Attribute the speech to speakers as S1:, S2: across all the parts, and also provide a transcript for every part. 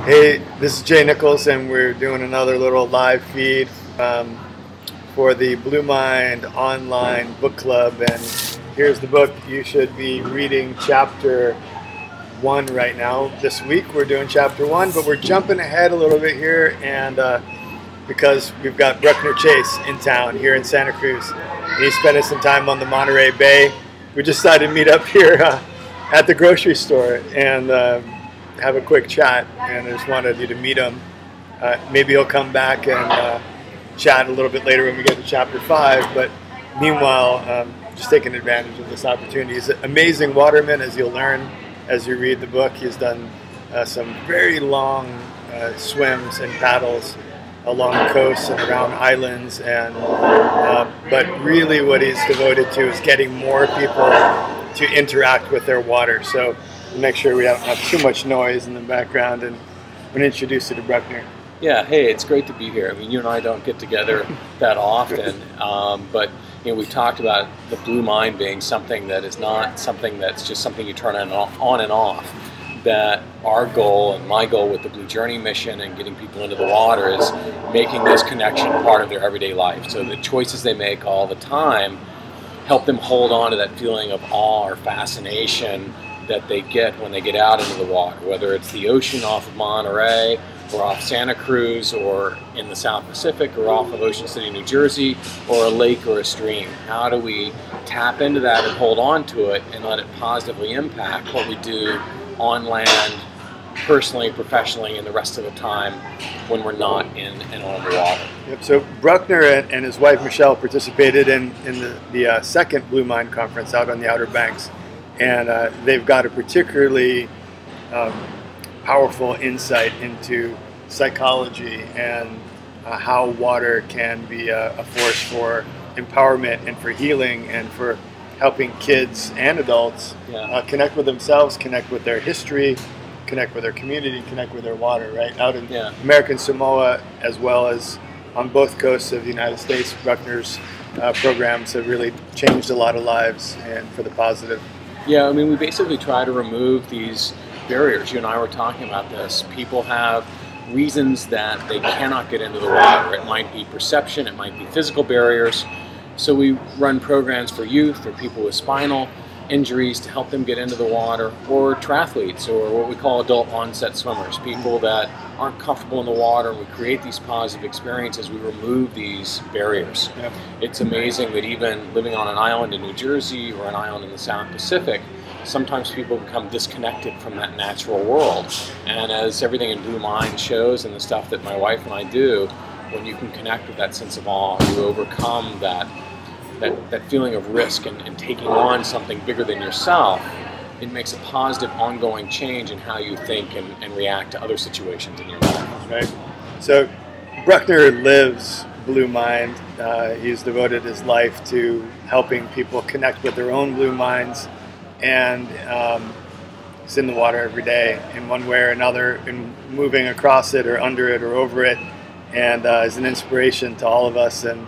S1: Hey, this is Jay Nichols, and we're doing another little live feed for the Blue Mind online book club. And here's the book. You should be reading chapter 1 right now. This week we're doing chapter 1, but we're jumping ahead a little bit here, and because we've got Bruckner Chase in town here in Santa Cruz, and he's spending some time on the Monterey Bay. We just decided to meet up here at the grocery store and have a quick chat, and I just wanted you to meet him. Maybe he'll come back and chat a little bit later when we get to chapter 5, but meanwhile, just taking advantage of this opportunity. He's an amazing waterman, as you'll learn as you read the book. He's done some very long swims and paddles along the coast and around islands, and but really what he's devoted to is getting more people to interact with their water. So make sure we don't have too much noise in the background, and I'm going to introduce you to Bruckner.
S2: Yeah, hey, it's great to be here. I mean, you and I don't get together that often, but you know, we talked about the Blue Mind being something that is not something that's just something you turn on and off. That our goal and my goal with the Blue Journey mission and getting people into the water is making this connection part of their everyday life. So the choices they make all the time help them hold on to that feeling of awe or fascination that they get when they get out into the water, whether it's the ocean off of Monterey or off Santa Cruz or in the South Pacific or off of Ocean City, New Jersey, or a lake or a stream. How do we tap into that and hold on to it and let it positively impact what we do on land, personally, professionally, and the rest of the time when we're not in and on the water?
S1: Yep. So Bruckner and his wife Michelle participated in the second Blue Mind conference out on the Outer Banks. And they've got a particularly powerful insight into psychology and how water can be a force for empowerment and for healing and for helping kids and adults connect with themselves, connect with their history, connect with their community, connect with their water, right? Out in American Samoa, as well as on both coasts of the United States, Bruckner's programs have really changed a lot of lives and for the positive.
S2: Yeah, I mean, we basically try to remove these barriers. You and I were talking about this. People have reasons that they cannot get into the water. It might be perception, it might be physical barriers. So we run programs for youth or people with spinal injuries to help them get into the water, or triathletes, or what we call adult onset swimmers, people that aren't comfortable in the water, and we create these positive experiences. We remove these barriers. Yep. It's amazing that even living on an island in New Jersey or an island in the South Pacific, sometimes people become disconnected from that natural world. And as everything in Blue Mind shows and the stuff that my wife and I do, when you can connect with that sense of awe, you overcome that feeling of risk and taking on something bigger than yourself, it makes a positive ongoing change in how you think and react to other situations in your life.
S1: Right. So Bruckner lives Blue Mind. He's devoted his life to helping people connect with their own blue minds, and he's in the water every day in one way or another, and moving across it or under it or over it, and is an inspiration to all of us and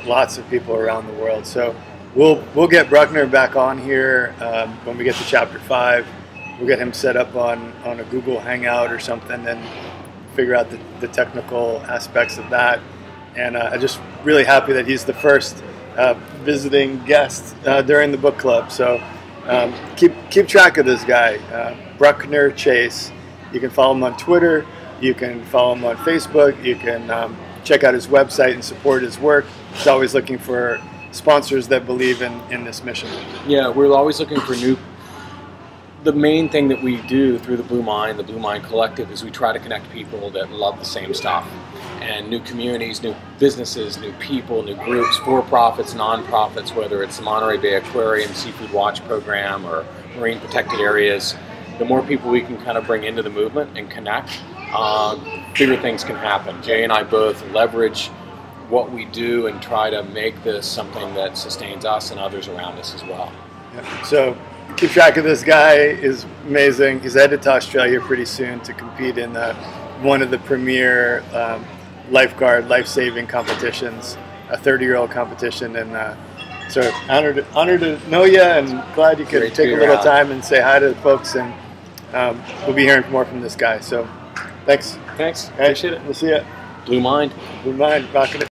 S1: lots of people around the world. So we'll get Bruckner back on here when we get to chapter 5. We'll get him set up on a Google Hangout or something and figure out the technical aspects of that. And I'm just really happy that he's the first visiting guest during the book club. So keep track of this guy, Bruckner Chase. You can follow him on Twitter. You can follow him on Facebook. You can check out his website and support his work. He's always looking for sponsors that believe in this mission.
S2: Yeah, we're always looking for new. The main thing that we do through the Blue Mind Collective, is we try to connect people that love the same stuff. And new communities, new businesses, new people, new groups, for-profits, non-profits, whether it's the Monterey Bay Aquarium, Seafood Watch Program, or marine protected areas. The more people we can kind of bring into the movement and connect, bigger things can happen. Jay and I both leverage what we do and try to make this something that sustains us and others around us as well.
S1: Yeah. So keep track of this guy. Is amazing. He's headed to Australia pretty soon to compete in one of the premier lifeguard life-saving competitions, a 30-year-old competition, and so honored to know you, and glad you could take a little time and say hi to the folks and we'll be hearing more from this guy. So thanks.
S2: Thanks.
S1: Hey,
S2: Appreciate it.
S1: We'll see you.
S2: Blue Mind.
S1: Blue Mind, rocking it.